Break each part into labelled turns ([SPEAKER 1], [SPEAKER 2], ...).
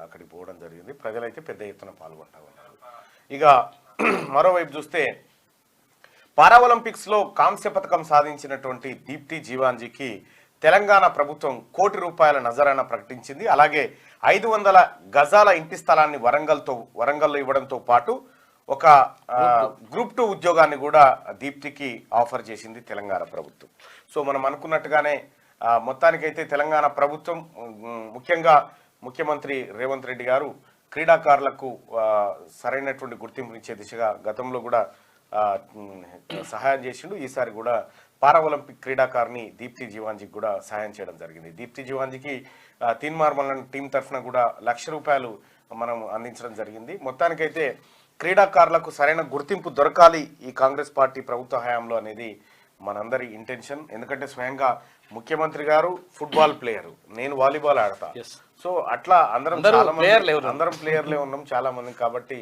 [SPEAKER 1] అక్కడికి పోవడం జరిగింది. ప్రజలైతే పెద్ద ఎత్తున పాల్గొంటా ఉన్నారు. ఇక మరోవైపు చూస్తే పారాఒలింపిక్స్లో కాంస్య పథకం సాధించినటువంటి దీప్తి జీవాంజీకి తెలంగాణ ప్రభుత్వం ₹1,00,00,000 నజరానా ప్రకటించింది. అలాగే 500 గజాల ఇంటి స్థలాన్ని వరంగల్లో ఇవ్వడంతో పాటు ఒక గ్రూప్ 2 ఉద్యోగాన్ని కూడా దీప్తికి ఆఫర్ చేసింది తెలంగాణ ప్రభుత్వం. సో మనం అనుకున్నట్టుగానే మొత్తానికైతే తెలంగాణ ప్రభుత్వం ముఖ్యంగా ముఖ్యమంత్రి రేవంత్ రెడ్డి గారు క్రీడాకారులకు సరైనటువంటి గుర్తింపు ఇచ్చే దిశగా గతంలో కూడా సహాయం చేసిండు. ఈసారి కూడా పారాఒలింపిక్ క్రీడాకారిణి దీప్తి జీవాంజీకి కూడా సహాయం చేయడం జరిగింది. దీప్తి జీవాంజీకి తీన్మార్మల్ టీం తరఫున కూడా ₹1,00,000 మనం అందించడం జరిగింది. మొత్తానికైతే క్రీడాకారులకు సరైన గుర్తింపు దొరకాలి ఈ కాంగ్రెస్ పార్టీ ప్రభుత్వ హయాంలో అనేది మనందరి ఇంటెన్షన్. ఎందుకంటే స్వయంగా ముఖ్యమంత్రి గారు ఫుట్బాల్ ప్లేయరు, నేను వాలీబాల్ ఆడతా. సో అట్లా అందరం ప్లేయర్లే ఉన్నాం చాలా మంది. కాబట్టి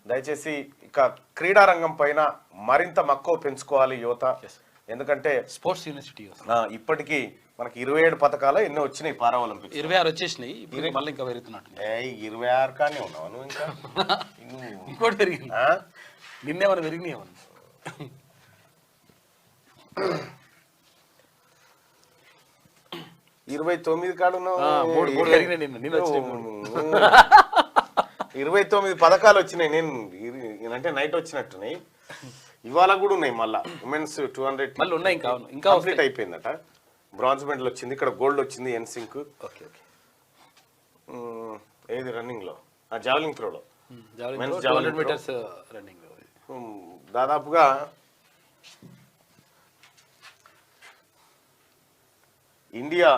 [SPEAKER 1] దయచేసి ఇక క్రీడా రంగం పైన మరింత మక్కువ పెంచుకోవాలి యువత. ఎందుకంటే
[SPEAKER 2] స్పోర్ట్స్ యూనివర్సిటీ
[SPEAKER 1] ఇప్పటికీ మనకి 27 పథకాలు ఎన్నో వచ్చినాయి. పారాఒలింపిక్స్
[SPEAKER 2] 26 వచ్చేసినాయి. మళ్ళీ ఇంకా పెరుగుతున్నట్టు
[SPEAKER 1] 26 కానీ ఉన్నావు నువ్వు. ఇంకా
[SPEAKER 2] ఇంకోటి పెరిగింది, నిన్నేమన్నా పెరిగినాయి.
[SPEAKER 1] 29 కాడు 29 పథకాలు వచ్చినాయి. నేను అంటే నైట్ వచ్చినట్టున్నాయి. ఇవాళ కూడా ఉన్నాయి. మళ్ళా ఉమెన్స్ 200
[SPEAKER 2] ఉన్నాయి. ఇంకా
[SPEAKER 1] కంప్లీట్ అయిపోయిందట. బ్రాంజ్ మెడల్ వచ్చింది, ఇక్కడ గోల్డ్ వచ్చింది ఎన్సింక్. ఏది రన్నింగ్ లో, జావలింగ్ త్రోలో, దాదాపుగా ఇండియా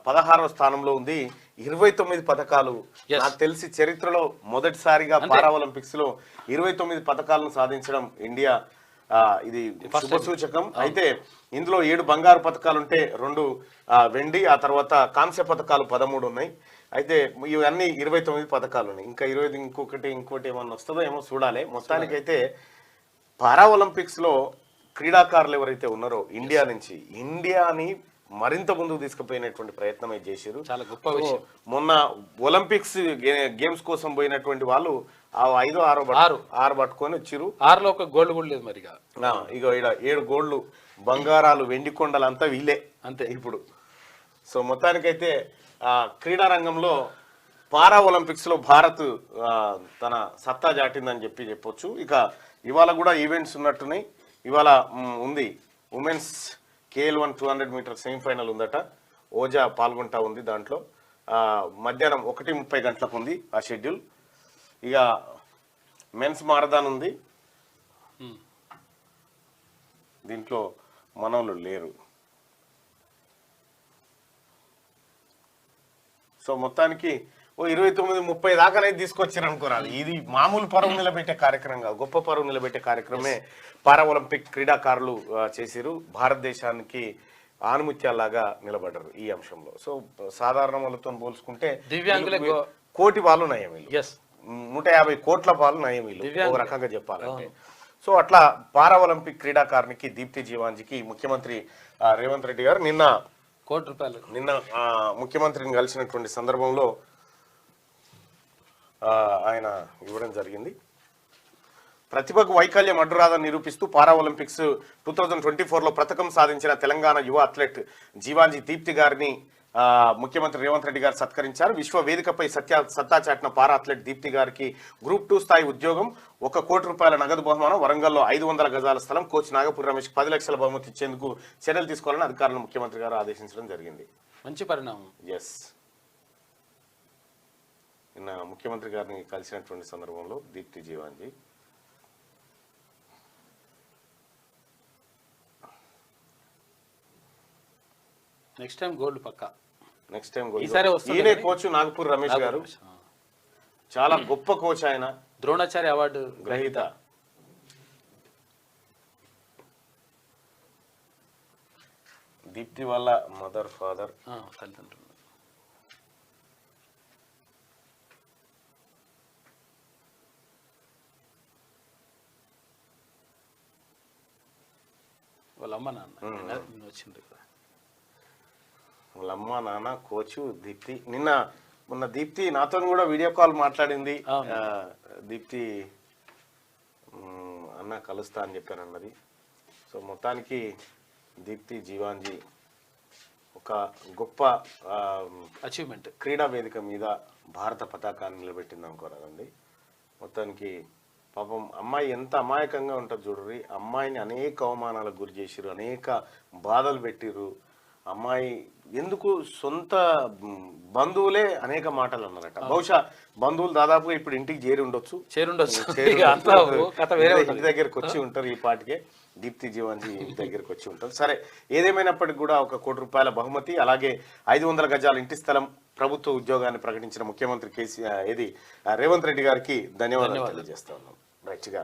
[SPEAKER 1] 16వ స్థానంలో ఉంది. 29 పథకాలు. నాకు తెలిసి చరిత్రలో మొదటిసారిగా పారాఒలింపిక్స్ లో 29 పథకాలను సాధించడం ఇండియా ఇది శుభ సూచకం. అయితే ఇందులో 7 బంగారు పథకాలు ఉంటే 2 వెండి, ఆ తర్వాత కాంస్య పథకాలు 13 ఉన్నాయి. అయితే ఇవన్నీ 29 పథకాలు ఉన్నాయి. ఇంకా 20 ఇంకోటి ఏమన్నా వస్తుందో ఏమో చూడాలి. మొత్తానికైతే పారాఒలింపిక్స్ లో క్రీడాకారులు ఎవరైతే ఉన్నారో ఇండియా నుంచి, ఇండియాని మరింత ముందుకు తీసుకుపోయినటువంటి ప్రయత్నం అయితే చేశారు.
[SPEAKER 2] చాలా గొప్ప విషయం.
[SPEAKER 1] మొన్న ఒలింపిక్స్ గేమ్స్ కోసం పోయినటువంటి వాళ్ళు 5 6 పట్టుకొని వచ్చిరు.
[SPEAKER 2] 6లో ఒక గోల్డ్ కూడా లేదు. మరి
[SPEAKER 1] ఇక 7 గోల్డ్లు, బంగారాలు, వెండి కొండలు అంతా వీళ్ళే అంతే ఇప్పుడు. సో మొత్తానికైతే క్రీడా రంగంలో పారాఒలింపిక్స్ లో భారత్ తన సత్తా చాటిందని చెప్పొచ్చు. ఇక ఇవాళ కూడా ఈవెంట్స్ ఉన్నట్టున్నాయి. ఇవాళ ఉంది ఉమెన్స్ KL1 200 మీటర్ సెమీఫైనల్ ఉందట. ఓజా పాల్గొంటా ఉంది దాంట్లో. మధ్యాహ్నం 1:30 గంటలకు ఉంది ఆ షెడ్యూల్. ఇక మెన్స్ మారథాన్ ఉంది, దీంట్లో మనోళ్ళు లేరు. సో మొత్తానికి 29-30 దాకానే తీసుకొచ్చారు అనుకోరాలి. ఇది మామూలు పరువు నిలబెట్టే కార్యక్రమం కాదు, గొప్ప పరువు నిలబెట్టే కార్యక్రమే పారాఒలింపిక్ క్రీడాకారులు చేసిరు. భారతదేశానికి ఆనుముత్యాలాగా నిలబడ్డారు ఈ అంశంలో. సో సాధారణ వాళ్ళతో పోల్చుకుంటే కోటి వాళ్ళు నయం వీళ్ళు, 150 కోట్ల పాలు నయం వీళ్ళు ఒక రకంగా చెప్పాలంటే. సో అట్లా పారాఒలింపిక్ క్రీడాకారునికి దీప్తి జీవాంజీకి ముఖ్యమంత్రి రేవంత్ రెడ్డి గారు నిన్న
[SPEAKER 2] ₹1,00,00,000
[SPEAKER 1] ముఖ్యమంత్రిని కలిసినటువంటి సందర్భంలో ఆయన ఇవ్వడం జరిగింది. ప్రతిభకు వైకల్యం అడ్డురాదని నిరూపిస్తూ పారాఒలింపిక్స్ 2024లో పథకం సాధించిన తెలంగాణ యువ అథ్లెట్ జీవాంజీ దీప్తి గారిని ముఖ్యమంత్రి రేవంత్ రెడ్డి గారు సత్కరించారు. విశ్వ వేదికపై సత్తా చాటిన పారా అథ్లెట్ దీప్తి గారికి గ్రూప్ 2 స్థాయి ఉద్యోగం, ₹1,00,00,000 నగదు బహుమానం, వరంగల్లో 500 గజాల స్థలం, కోచ్ నాగపూర్ రమేష్ 10 లక్షల బహుమతి ఇచ్చేందుకు చర్యలు తీసుకోవాలని అధికారులను ముఖ్యమంత్రి గారు ఆదేశించడం జరిగింది.
[SPEAKER 2] మంచి పరిణామం.
[SPEAKER 1] ఎస్, నిన్న ముఖ్యమంత్రి గారిని కలిసినటువంటి సందర్భంలో Deepthi Jeevanji
[SPEAKER 2] next time gold పక్కా.
[SPEAKER 1] Next time gold. ఈయనే కోచ్ నాగపూర్ రమేష్ గారు, చాలా గొప్ప కోచ్. ఆయన
[SPEAKER 2] ద్రోణాచార్య అవార్డు
[SPEAKER 1] గ్రహీత. దీప్తి వాళ్ళ మదర్ ఫాదర్
[SPEAKER 2] తల్లిదండ్రులు. వాళ్ళ అమ్మ నాన్న వచ్చిండ్రు.
[SPEAKER 1] వాళ్ళ అమ్మ నాన్న కోచ్ దీప్తి. నిన్న మొన్న దీప్తి నాతో కూడా వీడియో కాల్ మాట్లాడింది.
[SPEAKER 2] అవును.
[SPEAKER 1] దీప్తి అన్న కలుస్తా అని చెప్పాను అన్నది. సో మొత్తానికి దీప్తి జీవాంజీ ఒక గొప్ప
[SPEAKER 2] అచీవ్మెంట్.
[SPEAKER 1] క్రీడా వేదిక మీద భారత పతాకాన్ని నిలబెట్టింది అనుకోరాదండి. మొత్తానికి పాపం అమ్మాయి ఎంత అమాయకంగా ఉంటుంది చూడరి. అమ్మాయిని అనేక అవమానాలకు గురి చేసిరు, అనేక బాధలు పెట్టిరు. అమ్మాయి ఎందుకు సొంత బంధువులే అనేక మాటలు అన్నారట. బహుశా బంధువులు దాదాపుగా ఇప్పుడు ఇంటికి చేరి ఉండొచ్చు. ఇంటి దగ్గరకు వచ్చి ఉంటారు. ఈ పాటికే దీప్తి జీవాంజీ ఇంటి దగ్గరకు వచ్చి ఉంటారు. సరే, ఏదేమైనప్పటికీ కూడా ఒక ₹1 కోటి బహుమతి, అలాగే 500 గజాల ఇంటి స్థలం, ప్రభుత్వ ఉద్యోగాన్ని ప్రకటించిన ముఖ్యమంత్రి రేవంత్ రెడ్డి గారికి ధన్యవాదాలు తెలియజేస్తా ఉన్నాం. రైట్గా